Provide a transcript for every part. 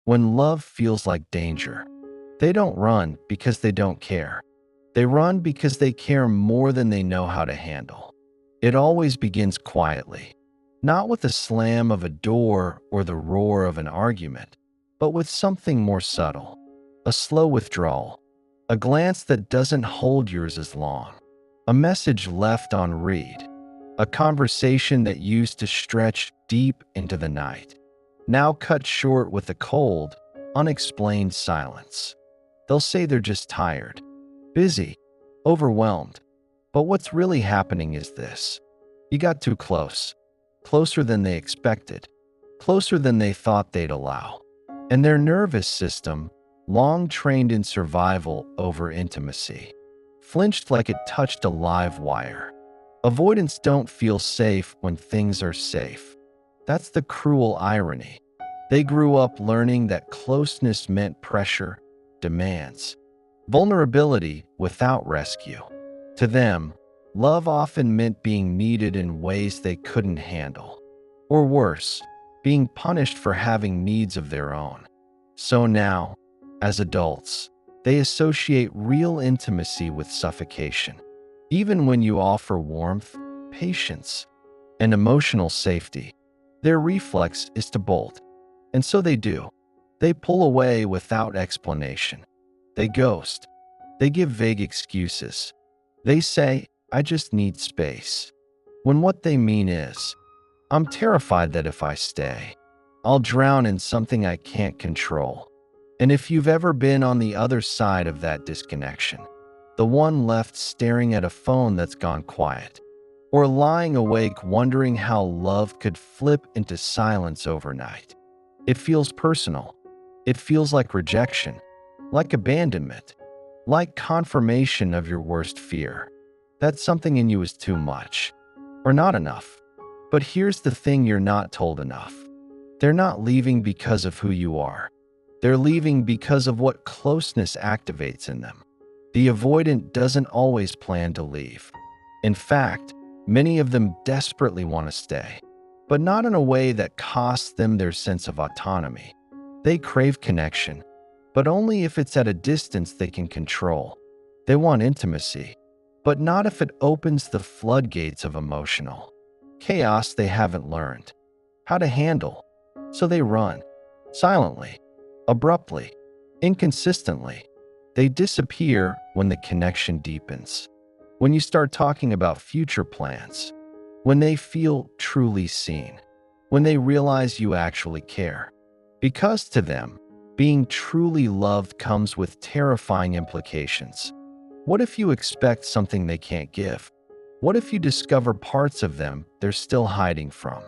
When love feels like danger, they don't run because they don't care. They run because they care more than they know how to handle. It always begins quietly, not with the slam of a door or the roar of an argument, but with something more subtle, a slow withdrawal, a glance that doesn't hold yours as long, a message left on read, a conversation that used to stretch deep into the night, now cut short with a cold, unexplained silence. They'll say they're just tired, busy, overwhelmed. But what's really happening is this. You got too close, closer than they expected, closer than they thought they'd allow. And their nervous system, long trained in survival over intimacy, flinched like it touched a live wire. Avoidants don't feel safe when things are safe. That's the cruel irony. They grew up learning that closeness meant pressure, demands, vulnerability without rescue. To them, love often meant being needed in ways they couldn't handle. Or worse, being punished for having needs of their own. So now, as adults, they associate real intimacy with suffocation. Even when you offer warmth, patience, and emotional safety, their reflex is to bolt. And so they do. They pull away without explanation. They ghost. They give vague excuses. They say, I just need space. When what they mean is, I'm terrified that if I stay, I'll drown in something I can't control. And if you've ever been on the other side of that disconnection, the one left staring at a phone that's gone quiet, or lying awake wondering how love could flip into silence overnight, it feels personal. It feels like rejection, like abandonment, like confirmation of your worst fear, that something in you is too much, or not enough. But here's the thing you're not told enough. They're not leaving because of who you are. They're leaving because of what closeness activates in them. The avoidant doesn't always plan to leave. In fact, many of them desperately want to stay, but not in a way that costs them their sense of autonomy. They crave connection, but only if it's at a distance they can control. They want intimacy, but not if it opens the floodgates of emotional chaos they haven't learned how to handle. So they run, silently, abruptly, inconsistently. They disappear when the connection deepens. When you start talking about future plans, when they feel truly seen, when they realize you actually care. Because to them, being truly loved comes with terrifying implications. What if you expect something they can't give? What if you discover parts of them they're still hiding from?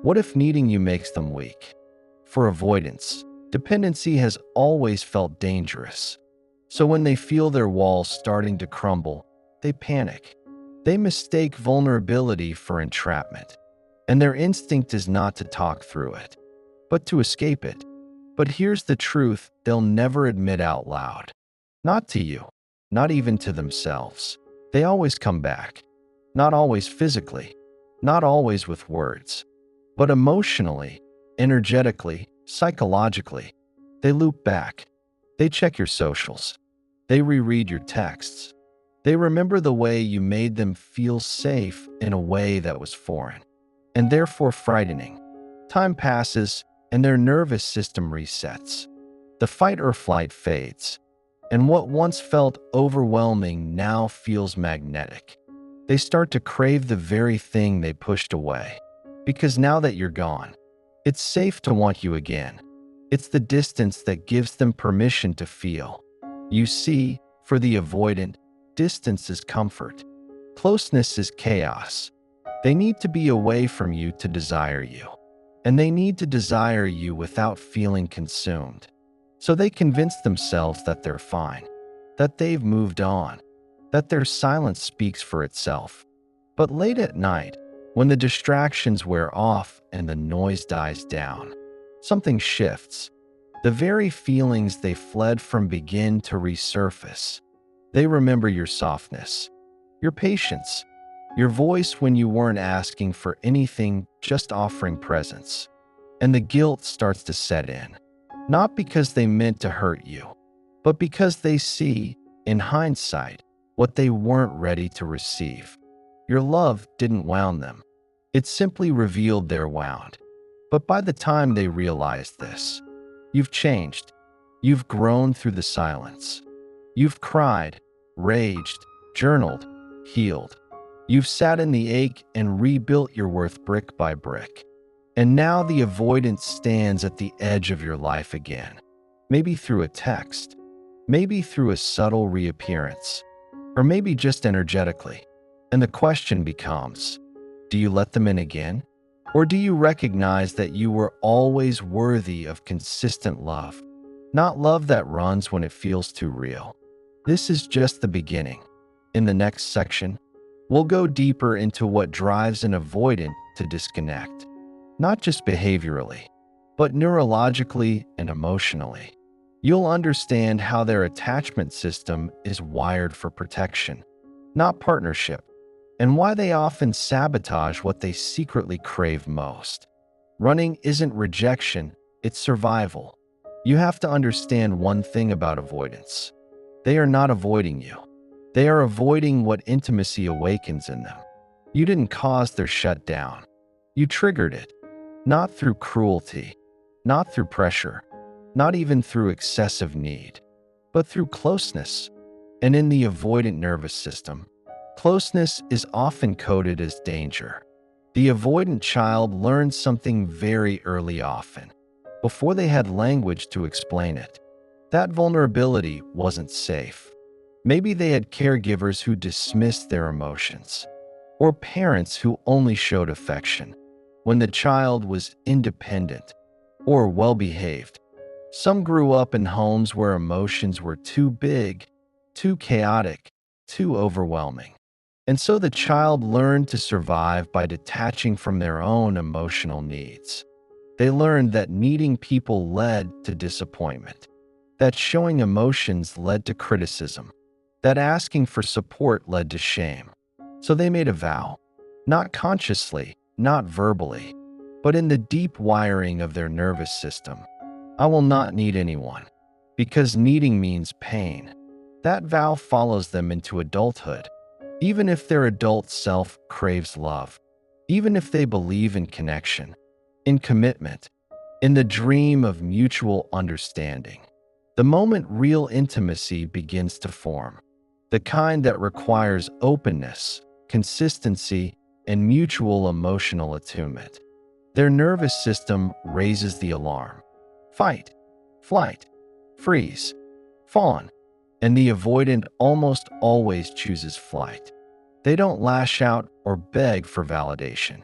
What if needing you makes them weak? For avoidance, dependency has always felt dangerous. So when they feel their walls starting to crumble, they panic. They mistake vulnerability for entrapment. And their instinct is not to talk through it, but to escape it. But here's the truth they'll never admit out loud. Not to you, not even to themselves. They always come back. Not always physically, not always with words, but emotionally, energetically, psychologically. They loop back. They check your socials. They reread your texts. They remember the way you made them feel safe in a way that was foreign, and therefore frightening. Time passes, and their nervous system resets. The fight or flight fades, and what once felt overwhelming now feels magnetic. They start to crave the very thing they pushed away. Because now that you're gone, it's safe to want you again. It's the distance that gives them permission to feel. You see, for the avoidant, distance is comfort. Closeness is chaos. They need to be away from you to desire you. And they need to desire you without feeling consumed. So they convince themselves that they're fine, that they've moved on, that their silence speaks for itself. But late at night, when the distractions wear off and the noise dies down, something shifts. The very feelings they fled from begin to resurface. They remember your softness, your patience, your voice when you weren't asking for anything, just offering presence. And the guilt starts to set in. not because they meant to hurt you, but because they see, in hindsight, what they weren't ready to receive. Your love didn't wound them. It simply revealed their wound. But by the time they realized this, you've changed. You've grown through the silence. You've cried, raged, journaled, healed. You've sat in the ache and rebuilt your worth brick by brick. And now the avoidance stands at the edge of your life again. Maybe through a text, maybe through a subtle reappearance, or maybe just energetically. And the question becomes, do you let them in again? Or do you recognize that you were always worthy of consistent love? Not love that runs when it feels too real. This is just the beginning. In the next section, we'll go deeper into what drives an avoidant to disconnect, not just behaviorally, but neurologically and emotionally. You'll understand how their attachment system is wired for protection, not partnership, and why they often sabotage what they secretly crave most. Running isn't rejection, it's survival. You have to understand one thing about avoidance. They are not avoiding you. They are avoiding what intimacy awakens in them. You didn't cause their shutdown. You triggered it, not through cruelty, not through pressure, not even through excessive need, but through closeness. And in the avoidant nervous system, closeness is often coded as danger. The avoidant child learned something very early often, before they had language to explain it. That vulnerability wasn't safe. Maybe they had caregivers who dismissed their emotions, or parents who only showed affection when the child was independent or well-behaved. Some grew up in homes where emotions were too big, too chaotic, too overwhelming. And so the child learned to survive by detaching from their own emotional needs. They learned that needing people led to disappointment, that showing emotions led to criticism, that asking for support led to shame. So they made a vow, not consciously, not verbally, but in the deep wiring of their nervous system. I will not need anyone, because needing means pain. That vow follows them into adulthood, even if their adult self craves love, even if they believe in connection, in commitment, in the dream of mutual understanding. The moment real intimacy begins to form, the kind that requires openness, consistency, and mutual emotional attunement, their nervous system raises the alarm. Fight, flight, freeze, fawn. And the avoidant almost always chooses flight. They don't lash out or beg for validation.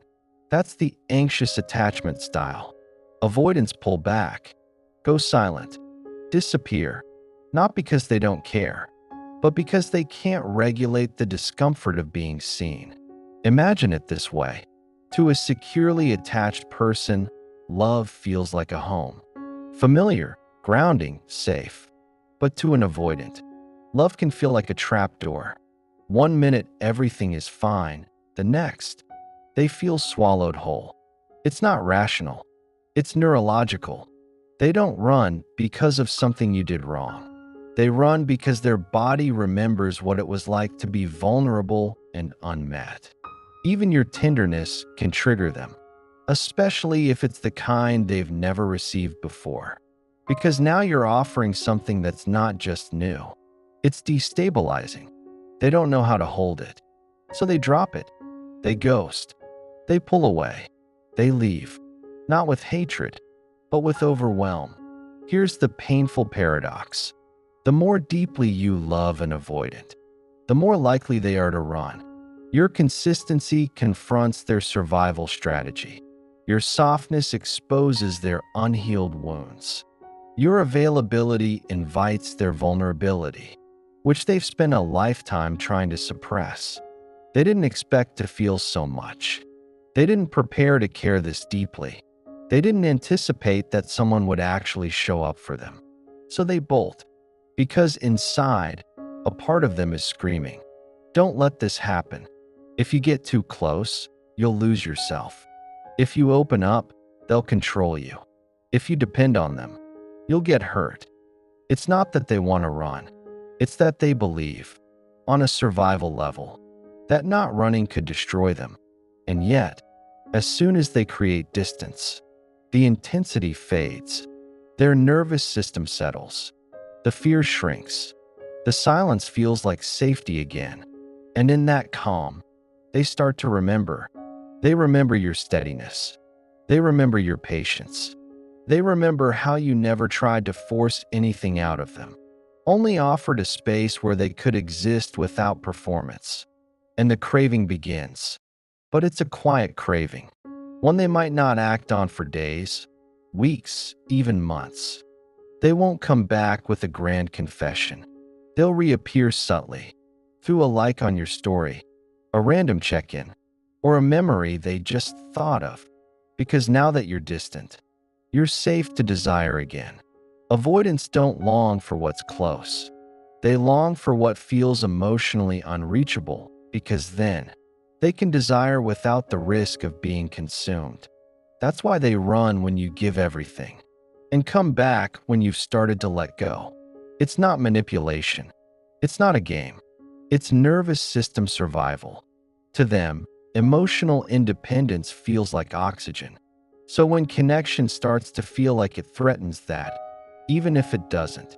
That's the anxious attachment style. Avoidants pull back, go silent, disappear, not because they don't care, but because they can't regulate the discomfort of being seen. Imagine it this way. To a securely attached person, love feels like a home. Familiar, grounding, safe. But to an avoidant, love can feel like a trapdoor. One minute everything is fine, the next, they feel swallowed whole. It's not rational, it's neurological. They don't run because of something you did wrong. They run because their body remembers what it was like to be vulnerable and unmet. Even your tenderness can trigger them, especially if it's the kind they've never received before. Because now you're offering something that's not just new. It's destabilizing. They don't know how to hold it. So they drop it. They ghost. They pull away. They leave. Not with hatred, but with overwhelm. Here's the painful paradox. The more deeply you love an avoidant, the more likely they are to run. Your consistency confronts their survival strategy. Your softness exposes their unhealed wounds. Your availability invites their vulnerability, which they've spent a lifetime trying to suppress. They didn't expect to feel so much. They didn't prepare to care this deeply. They didn't anticipate that someone would actually show up for them. So they bolt, because inside, a part of them is screaming, "Don't let this happen." If you get too close, you'll lose yourself. If you open up, they'll control you. If you depend on them, you'll get hurt. It's not that they want to run, it's that they believe, on a survival level, that not running could destroy them. And yet, as soon as they create distance, the intensity fades, their nervous system settles, the fear shrinks, the silence feels like safety again. And in that calm, they start to remember. They remember your steadiness. They remember your patience. They remember how you never tried to force anything out of them, only offered a space where they could exist without performance. And the craving begins. But it's a quiet craving, one they might not act on for days, weeks, even months. They won't come back with a grand confession. They'll reappear subtly, through a like on your story, a random check-in, or a memory they just thought of. Because now that you're distant, you're safe to desire again. Avoidants don't long for what's close. They long for what feels emotionally unreachable, because then they can desire without the risk of being consumed. That's why they run when you give everything, and come back when you've started to let go. It's not manipulation. It's not a game. It's nervous system survival. To them, emotional independence feels like oxygen. So when connection starts to feel like it threatens that, even if it doesn't,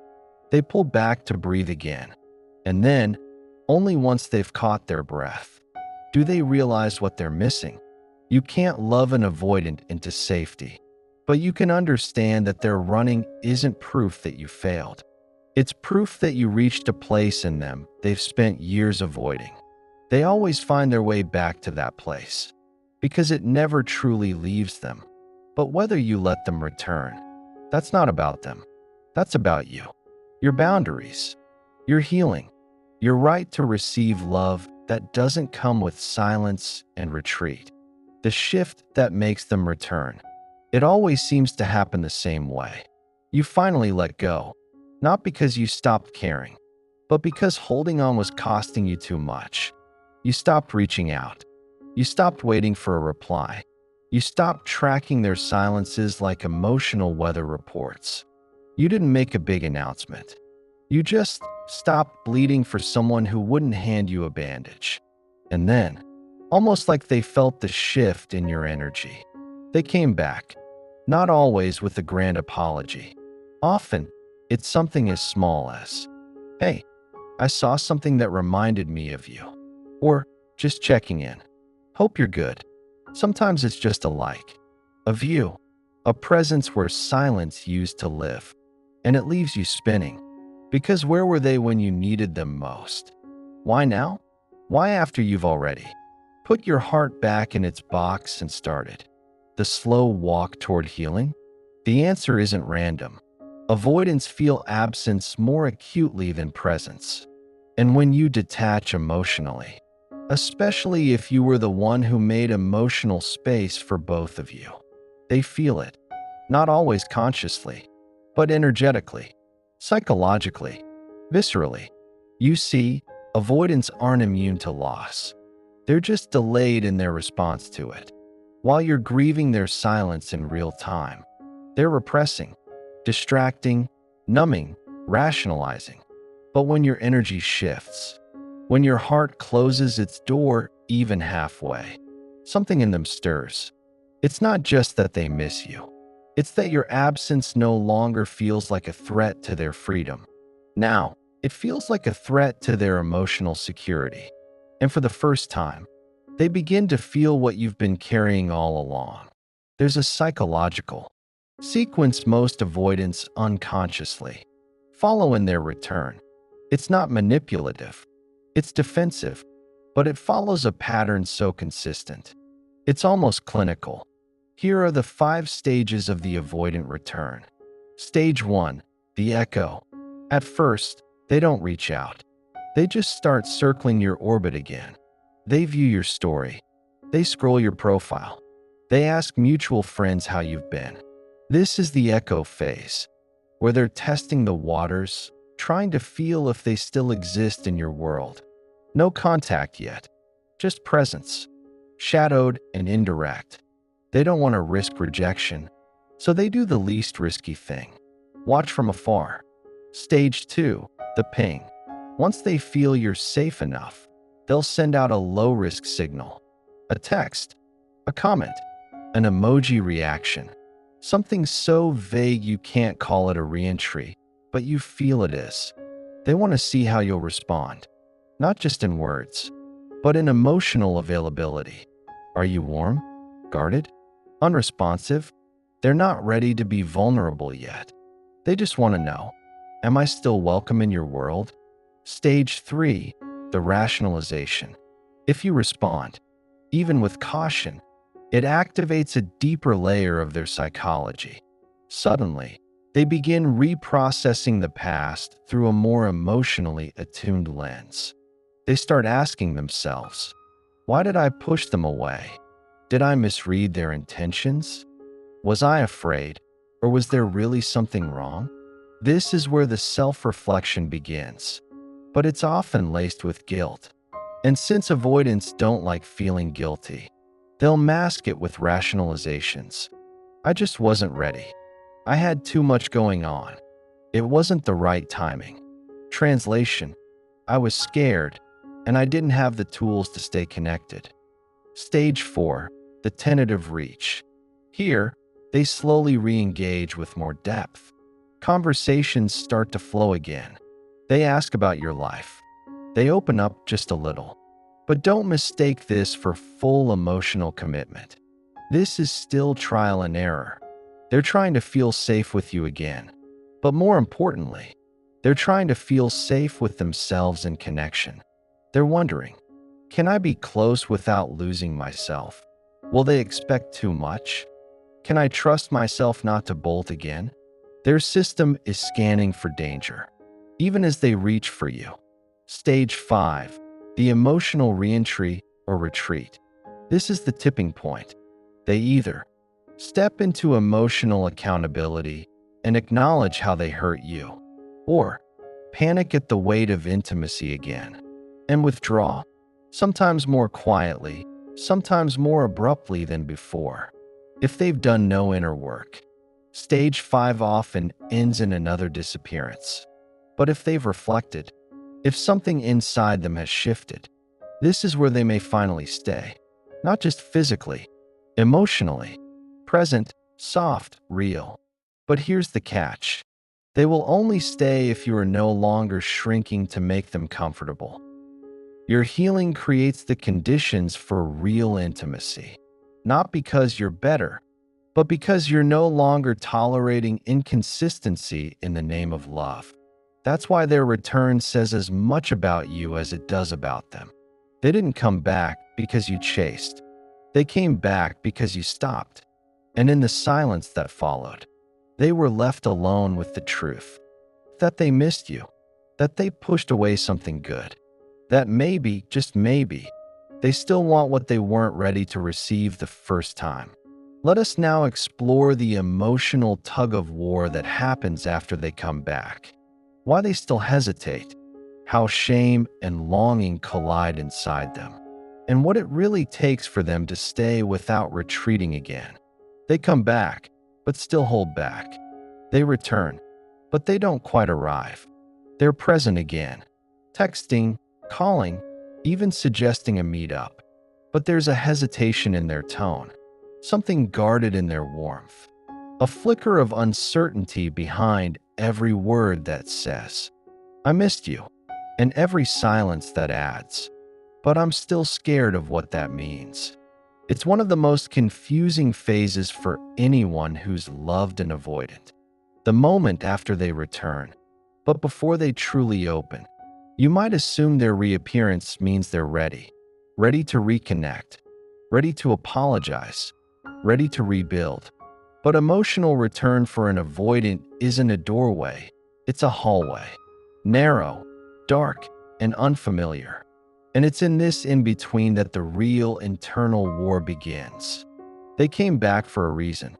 they pull back to breathe again. And then, only once they've caught their breath, do they realize what they're missing. You can't love an avoidant into safety, but you can understand that their running isn't proof that you failed. It's proof that you reached a place in them they've spent years avoiding. They always find their way back to that place, because it never truly leaves them. But whether you let them return, that's not about them. That's about you, your boundaries, your healing, your right to receive love that doesn't come with silence and retreat. The shift that makes them return. It always seems to happen the same way. You finally let go, not because you stopped caring, but because holding on was costing you too much. You stopped reaching out. You stopped waiting for a reply. You stopped tracking their silences like emotional weather reports. You didn't make a big announcement. You just stopped bleeding for someone who wouldn't hand you a bandage. And then, almost like they felt the shift in your energy, they came back, not always with a grand apology. Often, it's something as small as, "Hey, I saw something that reminded me of you." Or, "Just checking in. Hope you're good." Sometimes it's just a like, a view, a presence where silence used to live. And it leaves you spinning. Because where were they when you needed them most? Why now? Why after you've already put your heart back in its box and started the slow walk toward healing? The answer isn't random. Avoidants feel absence more acutely than presence. And when you detach emotionally, especially if you were the one who made emotional space for both of you, they feel it, not always consciously, but energetically, psychologically, viscerally. You see, avoidants aren't immune to loss. They're just delayed in their response to it. While you're grieving their silence in real time, they're repressing, distracting, numbing, rationalizing. But when your energy shifts, when your heart closes its door even halfway, something in them stirs. It's not just that they miss you. It's that your absence no longer feels like a threat to their freedom. Now, it feels like a threat to their emotional security. And for the first time, they begin to feel what you've been carrying all along. There's a psychological sequence most avoidants unconsciously follow in their return. It's not manipulative. It's defensive, but it follows a pattern so consistent. It's almost clinical. Here are the 5 stages of the avoidant return. Stage 1, the echo. At first, they don't reach out. They just start circling your orbit again. They view your story. They scroll your profile. They ask mutual friends how you've been. This is the echo phase, where they're testing the waters, trying to feel if they still exist in your world. No contact yet, just presence, shadowed and indirect. They don't want to risk rejection, so they do the least risky thing. Watch from afar. Stage 2, the ping. Once they feel you're safe enough, they'll send out a low-risk signal. A text, a comment, an emoji reaction. Something so vague you can't call it a reentry, but you feel it is. They want to see how you'll respond, not just in words, but in emotional availability. Are you warm? Guarded? Unresponsive? They're not ready to be vulnerable yet. They just want to know, am I still welcome in your world? Stage 3, the rationalization. If you respond, even with caution, it activates a deeper layer of their psychology. Suddenly, they begin reprocessing the past through a more emotionally attuned lens. They start asking themselves, why did I push them away? Did I misread their intentions? Was I afraid, or was there really something wrong? This is where the self-reflection begins, but it's often laced with guilt. And since avoidants don't like feeling guilty, they'll mask it with rationalizations. I just wasn't ready. I had too much going on. It wasn't the right timing. Translation: I was scared, and I didn't have the tools to stay connected. Stage 4, the tentative reach. Here, they slowly re-engage with more depth. Conversations start to flow again. They ask about your life. They open up just a little. But don't mistake this for full emotional commitment. This is still trial and error. They're trying to feel safe with you again. But more importantly, they're trying to feel safe with themselves in connection. They're wondering, can I be close without losing myself? Will they expect too much? Can I trust myself not to bolt again? Their system is scanning for danger, even as they reach for you. Stage 5, the emotional reentry or retreat. This is the tipping point. They either step into emotional accountability and acknowledge how they hurt you, or panic at the weight of intimacy again and withdraw, sometimes more quietly, sometimes more abruptly than before. If they've done no inner work, stage 5 often ends in another disappearance. But if they've reflected, if something inside them has shifted, this is where they may finally stay. Not just physically, emotionally, present, soft, real. But here's the catch. They will only stay if you are no longer shrinking to make them comfortable. Your healing creates the conditions for real intimacy, not because you're better, but because you're no longer tolerating inconsistency in the name of love. That's why their return says as much about you as it does about them. They didn't come back because you chased. They came back because you stopped. And in the silence that followed, they were left alone with the truth that they missed you, that they pushed away something good, that maybe, just maybe, they still want what they weren't ready to receive the first time. Let us now explore the emotional tug-of-war that happens after they come back. Why they still hesitate, how shame and longing collide inside them, and what it really takes for them to stay without retreating again. They come back, but still hold back. They return, but they don't quite arrive. They're present again, texting, calling, even suggesting a meetup. But there's a hesitation in their tone, something guarded in their warmth, a flicker of uncertainty behind every word that says, I missed you, and every silence that adds, but I'm still scared of what that means. It's one of the most confusing phases for anyone who's loved an avoidant. The moment after they return, but before they truly open. You might assume their reappearance means they're ready to reconnect, ready to apologize, ready to rebuild. But emotional return for an avoidant isn't a doorway, it's a hallway. Narrow, dark, and unfamiliar. And it's in this in-between that the real internal war begins. They came back for a reason,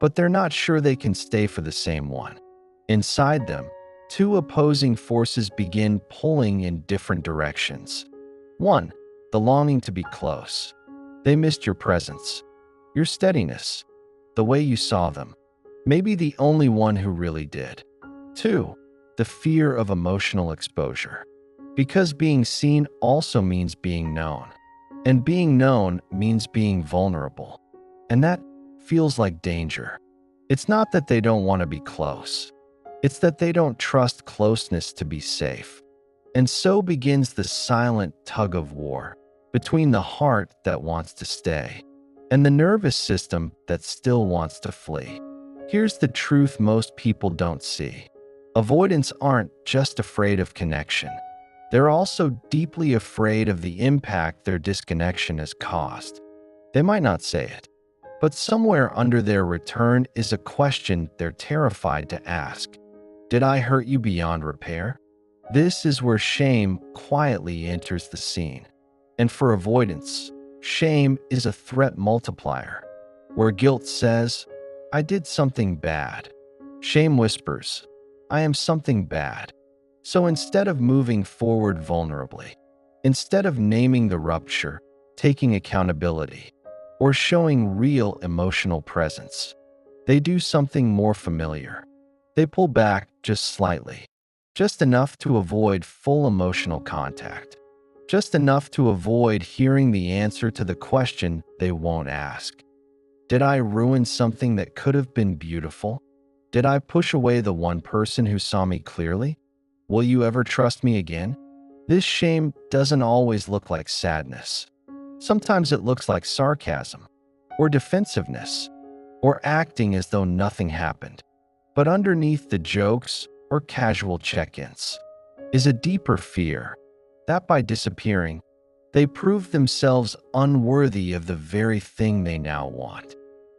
but they're not sure they can stay for the same one. Inside them, two opposing forces begin pulling in different directions. One, the longing to be close. They missed your presence, your steadiness, the way you saw them. maybe the only one who really did. 2. The fear of emotional exposure. Because being seen also means being known. And being known means being vulnerable. And that feels like danger. It's not that they don't want to be close. It's that they don't trust closeness to be safe. And so begins the silent tug of war between the heart that wants to stay and the nervous system that still wants to flee. Here's the truth most people don't see. Avoidants aren't just afraid of connection. They're also deeply afraid of the impact their disconnection has caused. They might not say it, but somewhere under their return is a question they're terrified to ask. Did I hurt you beyond repair? This is where shame quietly enters the scene. And for avoidance, shame is a threat multiplier. Where guilt says, I did something bad, shame whispers, I am something bad. So instead of moving forward vulnerably, instead of naming the rupture, taking accountability, or showing real emotional presence, they do something more familiar. They pull back just slightly, just enough to avoid full emotional contact, just enough to avoid hearing the answer to the question they won't ask. Did I ruin something that could have been beautiful? Did I push away the one person who saw me clearly? Will you ever trust me again? This shame doesn't always look like sadness. Sometimes it looks like sarcasm, or defensiveness, or acting as though nothing happened. But underneath the jokes or casual check-ins is a deeper fear that by disappearing, they prove themselves unworthy of the very thing they now want.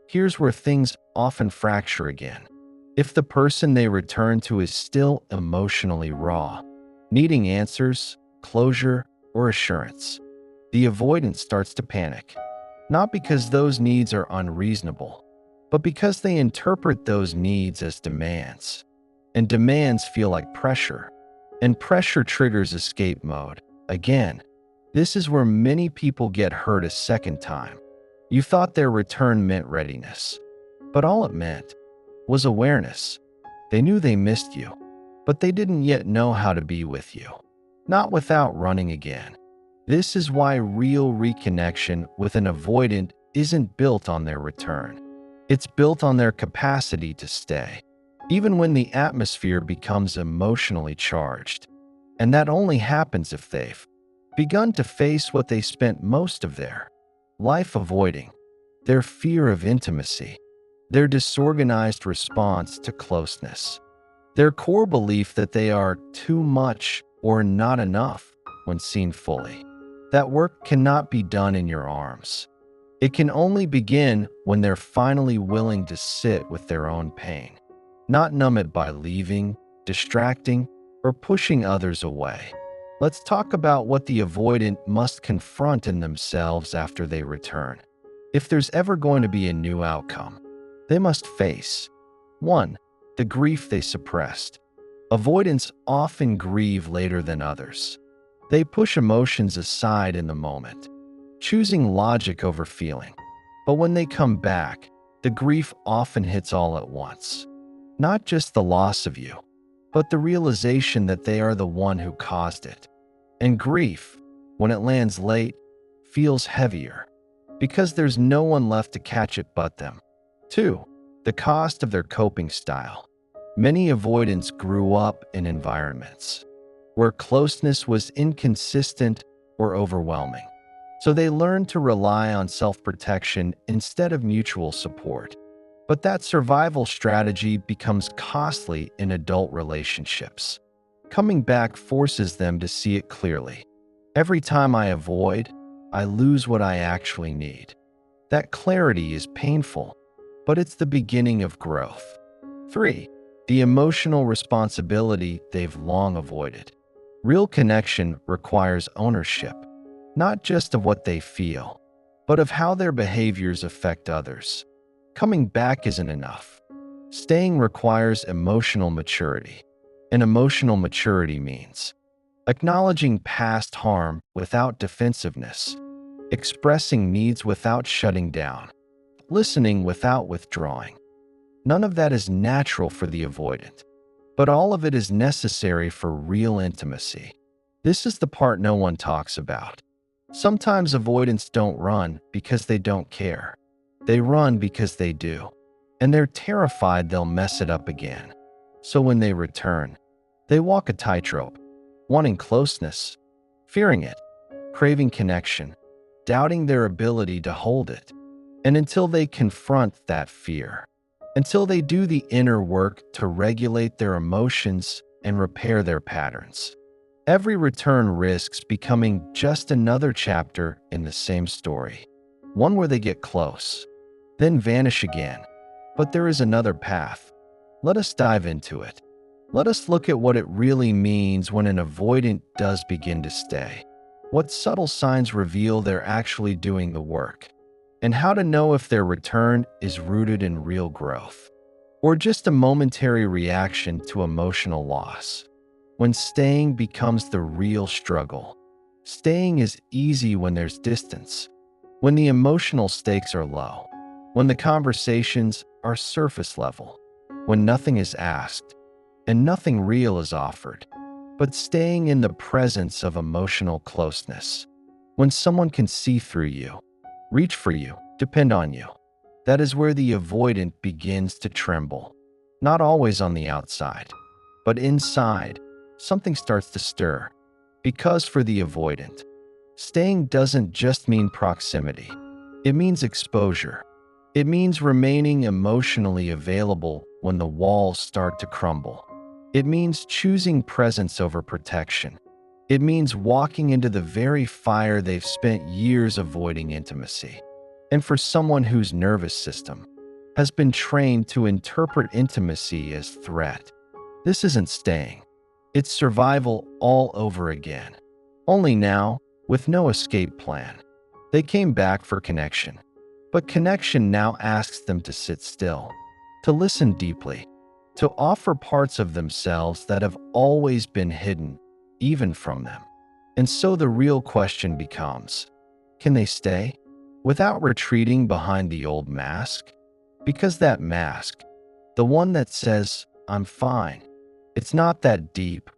Here's where things often fracture again. If the person they return to is still emotionally raw, needing answers, closure, or assurance, the avoidant starts to panic. Not because those needs are unreasonable, but because they interpret those needs as demands. And demands feel like pressure, and pressure triggers escape mode. Again, this is where many people get hurt a second time. You thought their return meant readiness, but all it meant was awareness. They knew they missed you, but they didn't yet know how to be with you. Not without running again. This is why real reconnection with an avoidant isn't built on their return. It's built on their capacity to stay, even when the atmosphere becomes emotionally charged. And that only happens if they've begun to face what they spent most of their life avoiding, their fear of intimacy, their disorganized response to closeness, their core belief that they are too much or not enough when seen fully. That work cannot be done in your arms. It can only begin when they're finally willing to sit with their own pain, not numb it by leaving, distracting, or pushing others away. Let's talk about what the avoidant must confront in themselves after they return. If there's ever going to be a new outcome, they must face 1. The grief they suppressed. Avoidants often grieve later than others. They push emotions aside in the moment, choosing logic over feeling. But when they come back, the grief often hits all at once. Not just the loss of you, but the realization that they are the one who caused it. And grief, when it lands late, feels heavier, because there's no one left to catch it but them. 2. The cost of their coping style. Many avoidants grew up in environments where closeness was inconsistent or overwhelming, so they learned to rely on self-protection instead of mutual support. But that survival strategy becomes costly in adult relationships. Coming back forces them to see it clearly. Every time I avoid, I lose what I actually need. That clarity is painful, but it's the beginning of growth. 3. The emotional responsibility they've long avoided. Real connection requires ownership, not just of what they feel, but of how their behaviors affect others. Coming back isn't enough. Staying requires emotional maturity. And emotional maturity means acknowledging past harm without defensiveness, expressing needs without shutting down, listening without withdrawing. None of that is natural for the avoidant, but all of it is necessary for real intimacy. This is the part no one talks about. Sometimes avoidants don't run because they don't care. They run because they do, and they're terrified they'll mess it up again. So when they return, they walk a tightrope, wanting closeness, fearing it, craving connection, doubting their ability to hold it. And until they confront that fear, until they do the inner work to regulate their emotions and repair their patterns, every return risks becoming just another chapter in the same story. One where they get close, then vanish again. But there is another path. Let us dive into it. Let us look at what it really means when an avoidant does begin to stay. What subtle signs reveal they're actually doing the work, and how to know if their return is rooted in real growth, or just a momentary reaction to emotional loss. When staying becomes the real struggle. Staying is easy when there's distance, when the emotional stakes are low, when the conversations are surface level, when nothing is asked and nothing real is offered. But staying in the presence of emotional closeness, when someone can see through you, reach for you, depend on you, that is where the avoidant begins to tremble. Not always on the outside, but inside, something starts to stir. Because for the avoidant, staying doesn't just mean proximity. It means exposure. It means remaining emotionally available when the walls start to crumble. It means choosing presence over protection. It means walking into the very fire they've spent years avoiding intimacy. And for someone whose nervous system has been trained to interpret intimacy as threat, this isn't staying. It's survival all over again. Only now, with no escape plan. They came back for connection. But connection now asks them to sit still, to listen deeply, to offer parts of themselves that have always been hidden, even from them. And so the real question becomes, can they stay without retreating behind the old mask? Because that mask, the one that says, I'm fine, it's not that deep,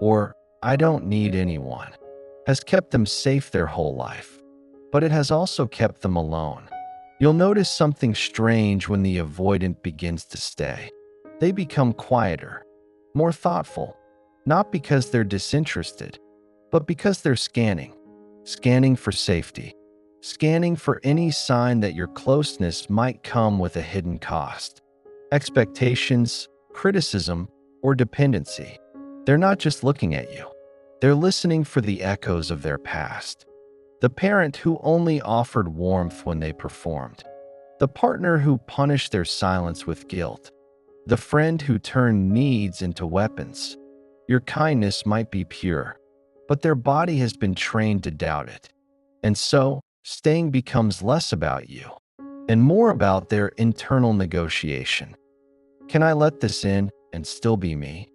or I don't need anyone, has kept them safe their whole life. But it has also kept them alone. You'll notice something strange when the avoidant begins to stay. They become quieter, more thoughtful, not because they're disinterested, but because they're scanning for safety, scanning for any sign that your closeness might come with a hidden cost. Expectations, criticism, or dependency. They're not just looking at you. They're listening for the echoes of their past. The parent who only offered warmth when they performed. The partner who punished their silence with guilt. The friend who turned needs into weapons. Your kindness might be pure, but their body has been trained to doubt it. And so, staying becomes less about you and more about their internal negotiation. Can I let this in and still be me?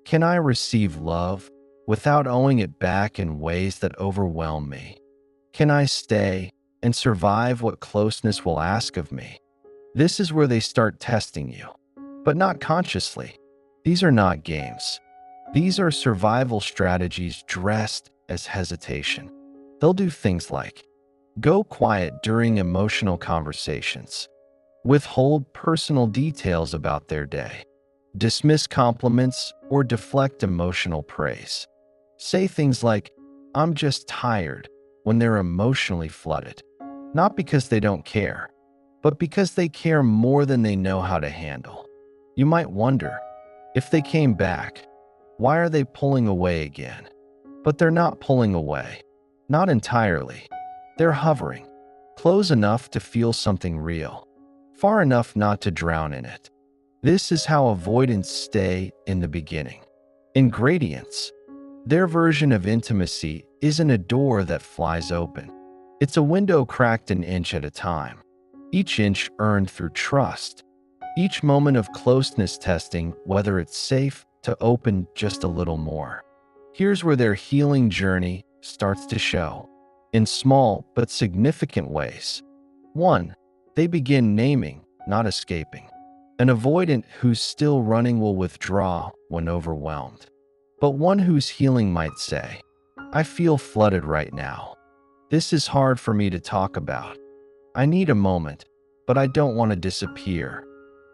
Can I receive love without owing it back in ways that overwhelm me? Can I stay and survive what closeness will ask of me? This is where they start testing you, but not consciously. These are not games. These are survival strategies dressed as hesitation. They'll do things like go quiet during emotional conversations, withhold personal details about their day, dismiss compliments or deflect emotional praise, say things like, I'm just tired, when they're emotionally flooded, not because they don't care, but because they care more than they know how to handle. You might wonder, if they came back, why are they pulling away again? But they're not pulling away. Not entirely. They're hovering, close enough to feel something real, far enough not to drown in it. This is how avoidants stay in the beginning. In gradients, their version of intimacy isn't a door that flies open. It's a window cracked an inch at a time, each inch earned through trust, each moment of closeness testing whether it's safe to open just a little more. Here's where their healing journey starts to show, in small but significant ways. 1. They begin naming, not escaping. An avoidant who's still running will withdraw when overwhelmed. But one who's healing might say, I feel flooded right now. This is hard for me to talk about. I need a moment, but I don't want to disappear.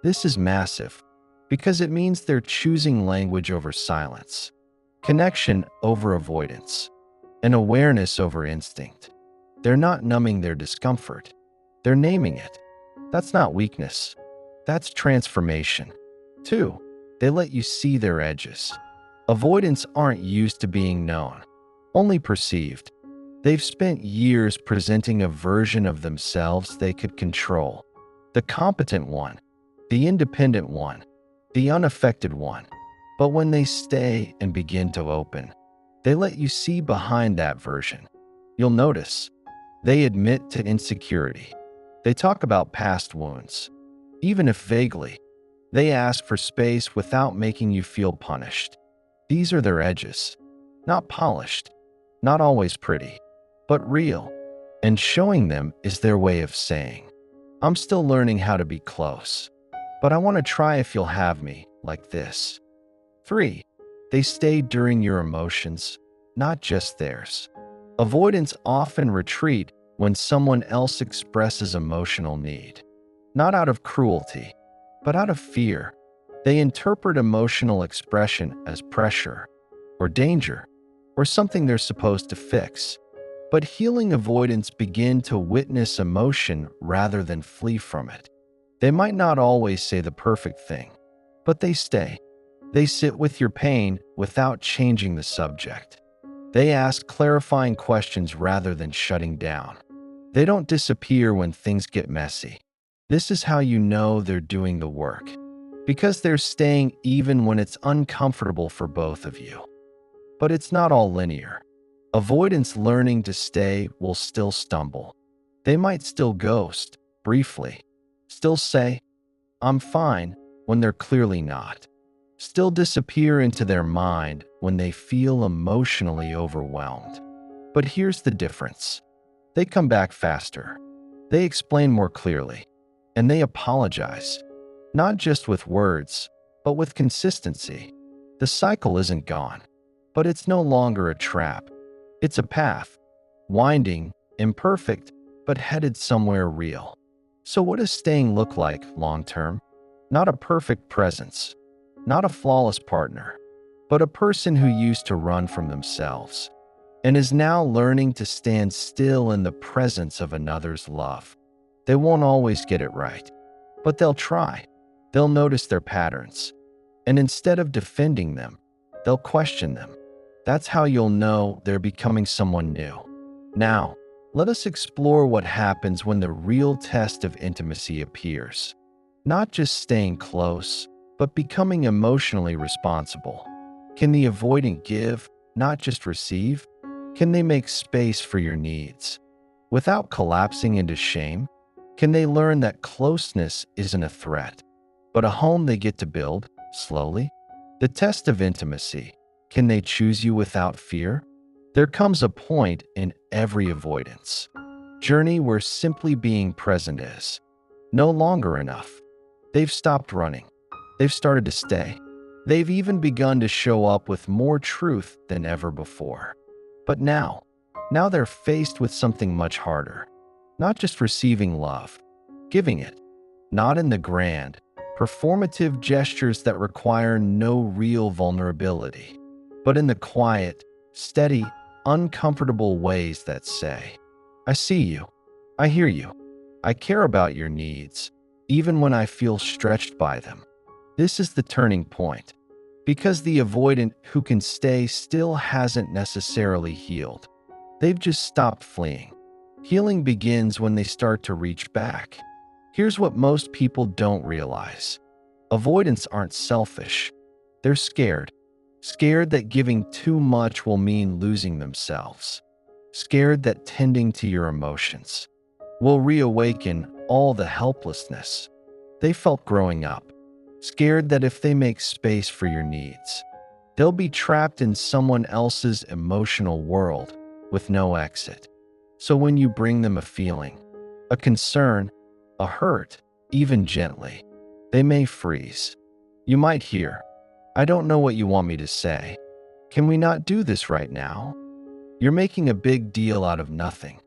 This is massive because it means they're choosing language over silence, connection over avoidance, and awareness over instinct. They're not numbing their discomfort. They're naming it. That's not weakness. That's transformation. 2. They let you see their edges. Avoidants aren't used to being known, only perceived. They've spent years presenting a version of themselves they could control. The competent one, the independent one, the unaffected one. But when they stay and begin to open, they let you see behind that version. You'll notice they admit to insecurity. They talk about past wounds. Even if vaguely, they ask for space without making you feel punished. These are their edges. Not polished, not always pretty, but real. And showing them is their way of saying, I'm still learning how to be close, but I want to try if you'll have me like this. 3. They stay during your emotions, not just theirs. Avoidants often retreat when someone else expresses emotional need. Not out of cruelty, but out of fear. They interpret emotional expression as pressure, or danger, or something they're supposed to fix. But healing avoidants begin to witness emotion rather than flee from it. They might not always say the perfect thing, but they stay. They sit with your pain without changing the subject. They ask clarifying questions rather than shutting down. They don't disappear when things get messy. This is how you know they're doing the work, because they're staying even when it's uncomfortable for both of you. But it's not all linear. Avoidants learning to stay will still stumble. They might still ghost, briefly. Still say, I'm fine, when they're clearly not. Still disappear into their mind when they feel emotionally overwhelmed. But here's the difference. They come back faster. They explain more clearly. And they apologize. Not just with words, but with consistency. The cycle isn't gone, but it's no longer a trap. It's a path, winding, imperfect, but headed somewhere real. So what does staying look like long-term? Not a perfect presence, not a flawless partner, but a person who used to run from themselves and is now learning to stand still in the presence of another's love. They won't always get it right, but they'll try. They'll notice their patterns, and instead of defending them, they'll question them. That's how you'll know they're becoming someone new. Now, let us explore what happens when the real test of intimacy appears. Not just staying close, but becoming emotionally responsible. Can the avoidant give, not just receive? Can they make space for your needs without collapsing into shame? Can they learn that closeness isn't a threat, but a home they get to build, slowly? The test of intimacy. Can they choose you without fear? There comes a point in every avoidance journey where simply being present is no longer enough. They've stopped running. They've started to stay. They've even begun to show up with more truth than ever before. But now they're faced with something much harder. Not just receiving love, giving it. Not in the grand, performative gestures that require no real vulnerability, but in the quiet, steady, uncomfortable ways that say, I see you, I hear you, I care about your needs, even when I feel stretched by them. This is the turning point, because the avoidant who can stay still hasn't necessarily healed. They've just stopped fleeing. Healing begins when they start to reach back. Here's what most people don't realize. Avoidants aren't selfish. They're scared. Scared that giving too much will mean losing themselves. Scared that tending to your emotions will reawaken all the helplessness they felt growing up. Scared that if they make space for your needs, they'll be trapped in someone else's emotional world with no exit. So when you bring them a feeling, a concern, a hurt, even gently, They may freeze. You might hear, "I don't know what you want me to say. Can we not do this right now?" You're making a big deal out of nothing.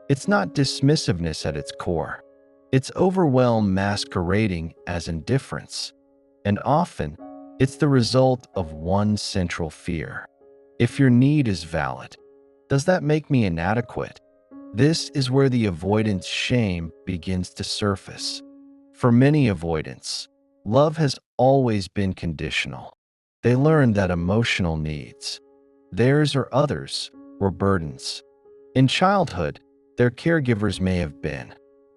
It's not dismissiveness at its core. It's overwhelm masquerading as indifference. And often, it's the result of one central fear. If your need is valid, does that make me inadequate? This is where the avoidance shame begins to surface. For many avoidants, love has always been conditional. They learned that emotional needs, theirs or others, were burdens. In childhood, their caregivers may have been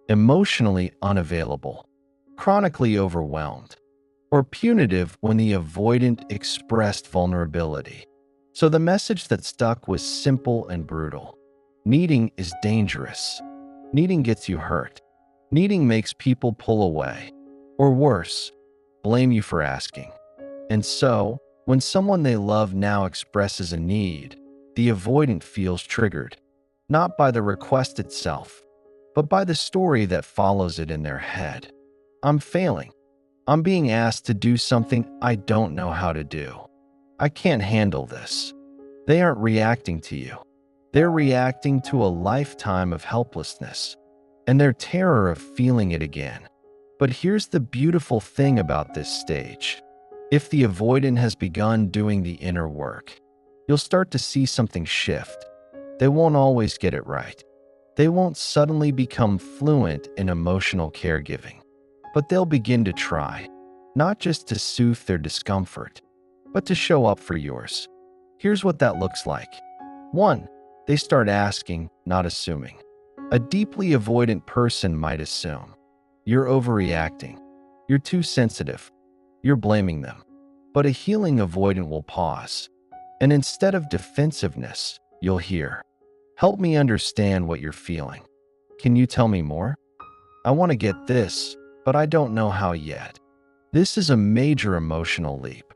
emotionally unavailable, chronically overwhelmed, or punitive when the avoidant expressed vulnerability. So the message that stuck was simple and brutal. Needing is dangerous. Needing gets you hurt. Needing makes people pull away. Or worse, blame you for asking. And so, when someone they love now expresses a need, the avoidant feels triggered, not by the request itself, but by the story that follows it in their head. I'm failing. I'm being asked to do something I don't know how to do. I can't handle this. They aren't reacting to you. They're reacting to a lifetime of helplessness and their terror of feeling it again. But here's the beautiful thing about this stage. If the avoidant has begun doing the inner work, you'll start to see something shift. They won't always get it right. They won't suddenly become fluent in emotional caregiving, but they'll begin to try, not just to soothe their discomfort, but to show up for yours. Here's what that looks like. 1. They start asking, not assuming. A deeply avoidant person might assume, "You're overreacting. You're too sensitive. You're blaming them." But a healing avoidant will pause, and instead of defensiveness, you'll hear, "Help me understand what you're feeling. Can you tell me more? I want to get this, but I don't know how yet." This is a major emotional leap,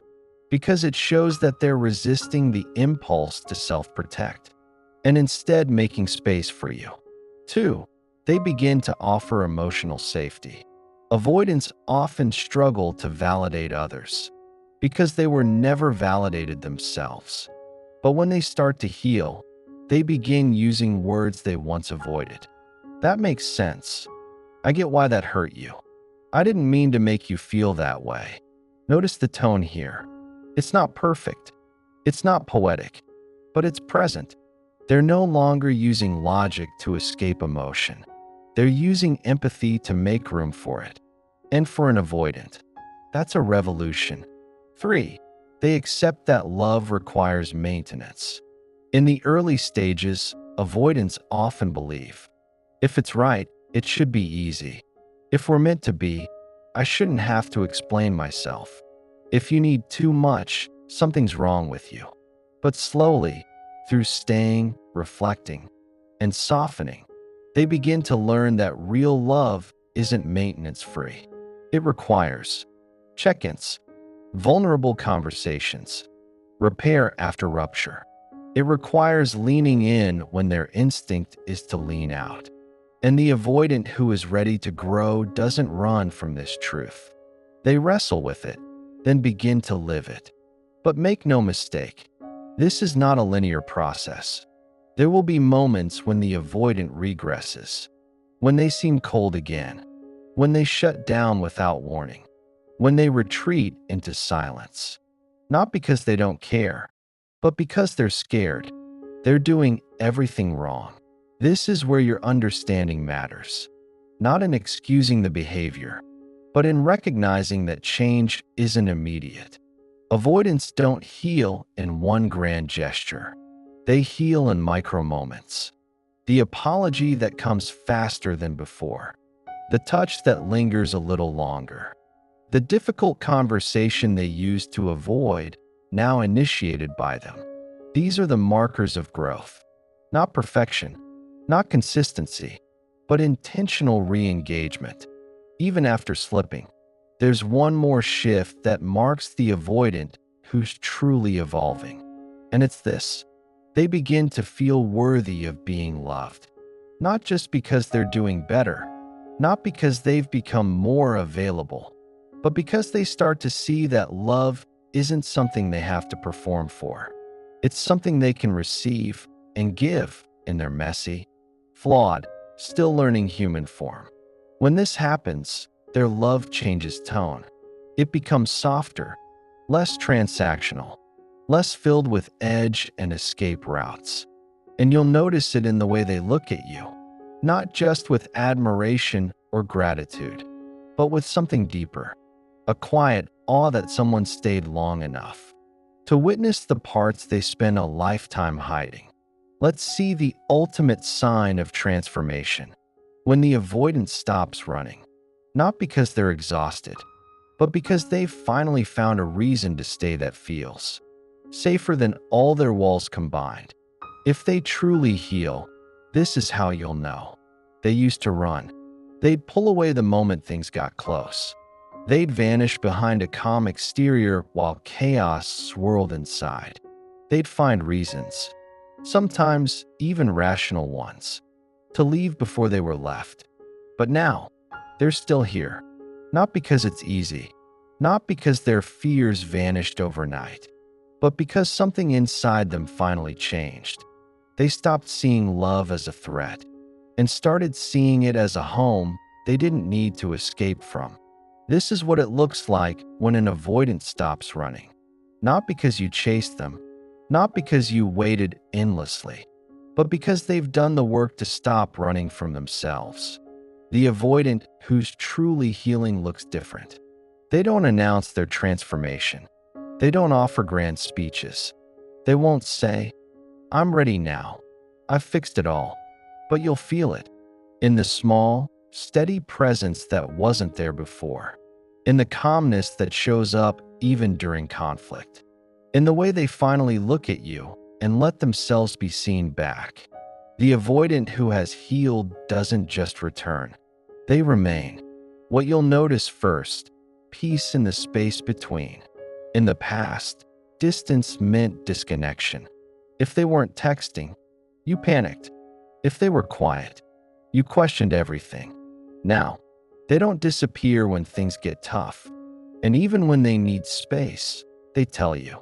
because it shows that they're resisting the impulse to self-protect, and instead making space for you. 2. They begin to offer emotional safety. Avoidants often struggle to validate others because they were never validated themselves. But when they start to heal, they begin using words they once avoided. "That makes sense. I get why that hurt you. I didn't mean to make you feel that way." Notice the tone here. It's not perfect. It's not poetic, but it's present. They're no longer using logic to escape emotion. They're using empathy to make room for it. And for an avoidant, that's a revolution. 3. They accept that love requires maintenance. In the early stages, avoidants often believe, "If it's right, it should be easy. If we're meant to be, I shouldn't have to explain myself. If you need too much, something's wrong with you." But slowly, through staying, reflecting, and softening, they begin to learn that real love isn't maintenance-free. It requires check-ins, vulnerable conversations, repair after rupture. It requires leaning in when their instinct is to lean out. And the avoidant who is ready to grow doesn't run from this truth. They wrestle with it, then begin to live it. But make no mistake, this is not a linear process. There will be moments when the avoidant regresses, when they seem cold again, when they shut down without warning, when they retreat into silence. Not because they don't care, but because they're scared. They're doing everything wrong. This is where your understanding matters, not in excusing the behavior, but in recognizing that change isn't immediate. Avoidants don't heal in one grand gesture. They heal in micro moments. The apology that comes faster than before. The touch that lingers a little longer. The difficult conversation they used to avoid, now initiated by them. These are the markers of growth. Not perfection, not consistency, but intentional re-engagement. Even after slipping, there's one more shift that marks the avoidant who's truly evolving. And it's this. They begin to feel worthy of being loved. Not just because they're doing better, not because they've become more available, but because they start to see that love isn't something they have to perform for. It's something they can receive and give in their messy, flawed, still learning human form. When this happens, their love changes tone. It becomes softer, less transactional, less filled with edge and escape routes. And you'll notice it in the way they look at you, not just with admiration or gratitude, but with something deeper, a quiet awe that someone stayed long enough to witness the parts they spend a lifetime hiding. Let's see the ultimate sign of transformation. When the avoidant stops running, not because they're exhausted, but because they've finally found a reason to stay that feels safer than all their walls combined. If they truly heal, this is how you'll know. They used to run. They'd pull away the moment things got close. They'd vanish behind a calm exterior while chaos swirled inside. They'd find reasons, sometimes even rational ones, to leave before they were left. But now, they're still here. Not because it's easy, not because their fears vanished overnight, but because something inside them finally changed. They stopped seeing love as a threat and started seeing it as a home they didn't need to escape from. This is what it looks like when an avoidant stops running. Not because you chased them, not because you waited endlessly, but because they've done the work to stop running from themselves. The avoidant who's truly healing looks different. They don't announce their transformation. They don't offer grand speeches. They won't say, "I'm ready now. I've fixed it all." But you'll feel it in the small, steady presence that wasn't there before, in the calmness that shows up even during conflict, in the way they finally look at you and let themselves be seen back. The avoidant who has healed doesn't just return. They remain. What you'll notice first, peace in the space between. In the past, distance meant disconnection. If they weren't texting, you panicked. If they were quiet, you questioned everything. Now, they don't disappear when things get tough. And even when they need space, they tell you,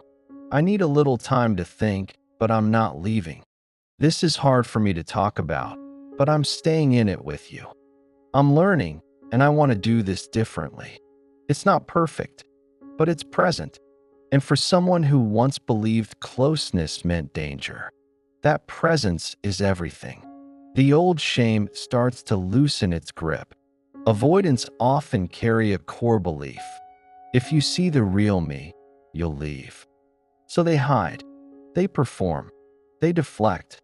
"I need a little time to think, but I'm not leaving. This is hard for me to talk about, but I'm staying in it with you. I'm learning, and I want to do this differently." It's not perfect, but it's present. And for someone who once believed closeness meant danger, that presence is everything. The old shame starts to loosen its grip. Avoidants often carry a core belief: if you see the real me, you'll leave. So they hide, they perform, they deflect,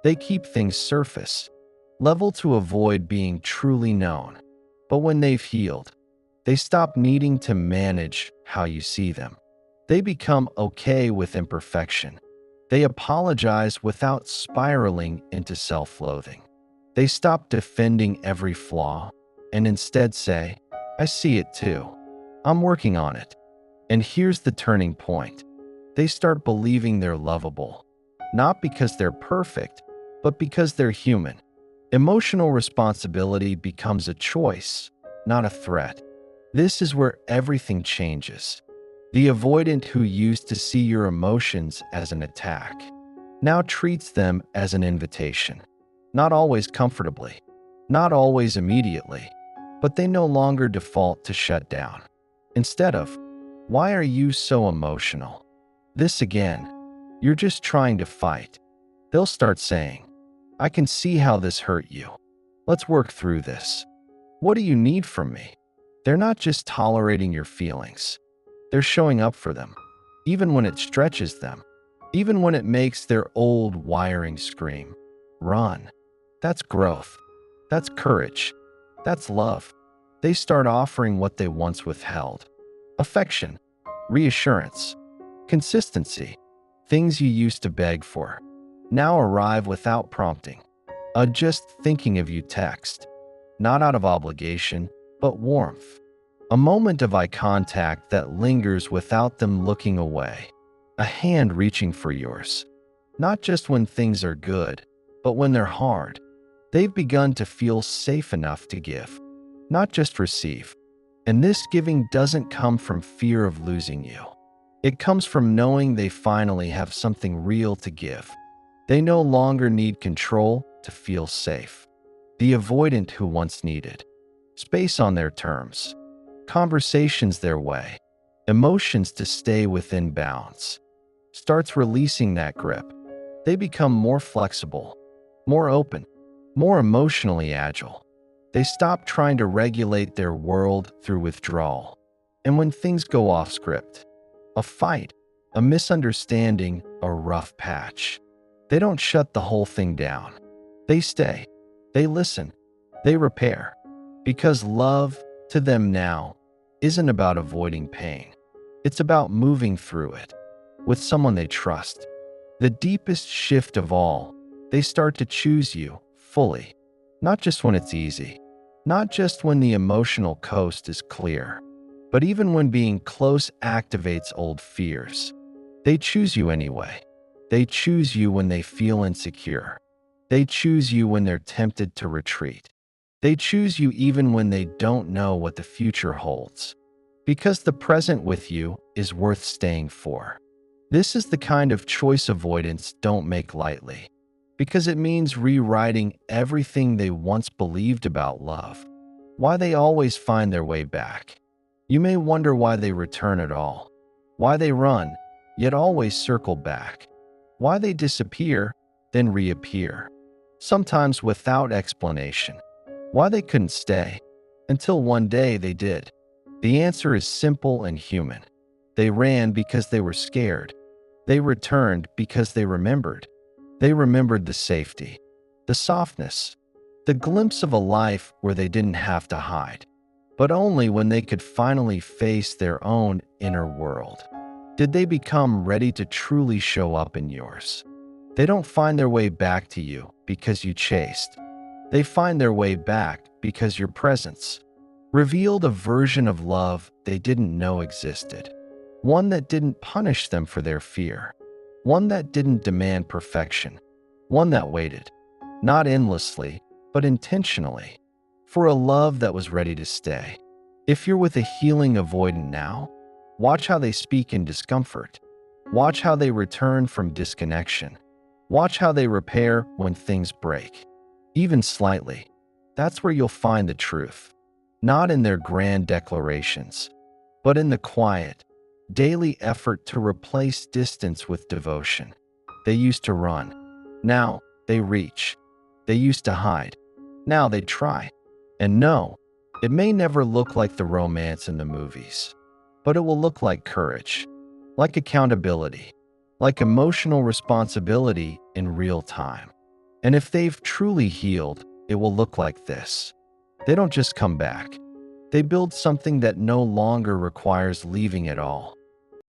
they keep things surface level to avoid being truly known. But when they've healed, they stop needing to manage how you see them. They become okay with imperfection. They apologize without spiraling into self-loathing. They stop defending every flaw and instead say, "I see it too. I'm working on it." And here's the turning point. They start believing they're lovable, not because they're perfect, but because they're human. Emotional responsibility becomes a choice, not a threat. This is where everything changes. The avoidant who used to see your emotions as an attack now treats them as an invitation. Not always comfortably, not always immediately, but they no longer default to shut down. Instead of, "Why are you so emotional?" This again, "You're just trying to fight." They'll start saying, "I can see how this hurt you. Let's work through this. What do you need from me?" They're not just tolerating your feelings. They're showing up for them, even when it stretches them, even when it makes their old wiring scream. Run. That's growth. That's courage. That's love. They start offering what they once withheld: affection, reassurance, consistency. Things you used to beg for now arrive without prompting. A "just thinking of you" text, not out of obligation, but warmth. A moment of eye contact that lingers without them looking away. A hand reaching for yours, not just when things are good, but when they're hard. They've begun to feel safe enough to give, not just receive. And this giving doesn't come from fear of losing you. It comes from knowing they finally have something real to give. They no longer need control to feel safe. The avoidant who once needed space on their terms, conversations their way, emotions to stay within bounds, starts releasing that grip. They become more flexible, more open, more emotionally agile. They stop trying to regulate their world through withdrawal. And when things go off script, a fight, a misunderstanding, a rough patch, they don't shut the whole thing down. They stay, they listen, they repair. Because love, to them now, isn't about avoiding pain. It's about moving through it with someone they trust. The deepest shift of all, they start to choose you fully, not just when it's easy, not just when the emotional coast is clear, but even when being close activates old fears. They choose you anyway. They choose you when they feel insecure. They choose you when they're tempted to retreat. They choose you even when they don't know what the future holds. Because the present with you is worth staying for. This is the kind of choice avoidants don't make lightly, because it means rewriting everything they once believed about love. Why they always find their way back. You may wonder why they return at all. Why they run, yet always circle back. Why they disappear, then reappear. Sometimes without explanation. Why they couldn't stay, until one day they did. The answer is simple and human. They ran because they were scared. They returned because they remembered. They remembered the safety, the softness, the glimpse of a life where they didn't have to hide, but only when they could finally face their own inner world. Did they become ready to truly show up in yours? They don't find their way back to you because you chased. They find their way back because your presence revealed a version of love they didn't know existed. One that didn't punish them for their fear. One that didn't demand perfection. One that waited, not endlessly, but intentionally, for a love that was ready to stay. If you're with a healing avoidant now, watch how they speak in discomfort. Watch how they return from disconnection. Watch how they repair when things break. Even slightly. That's where you'll find the truth. Not in their grand declarations, but in the quiet, daily effort to replace distance with devotion. They used to run. Now they reach. They used to hide. Now they try. And no, it may never look like the romance in the movies, but it will look like courage, like accountability, like emotional responsibility in real time. And if they've truly healed, it will look like this. They don't just come back. They build something that no longer requires leaving at all.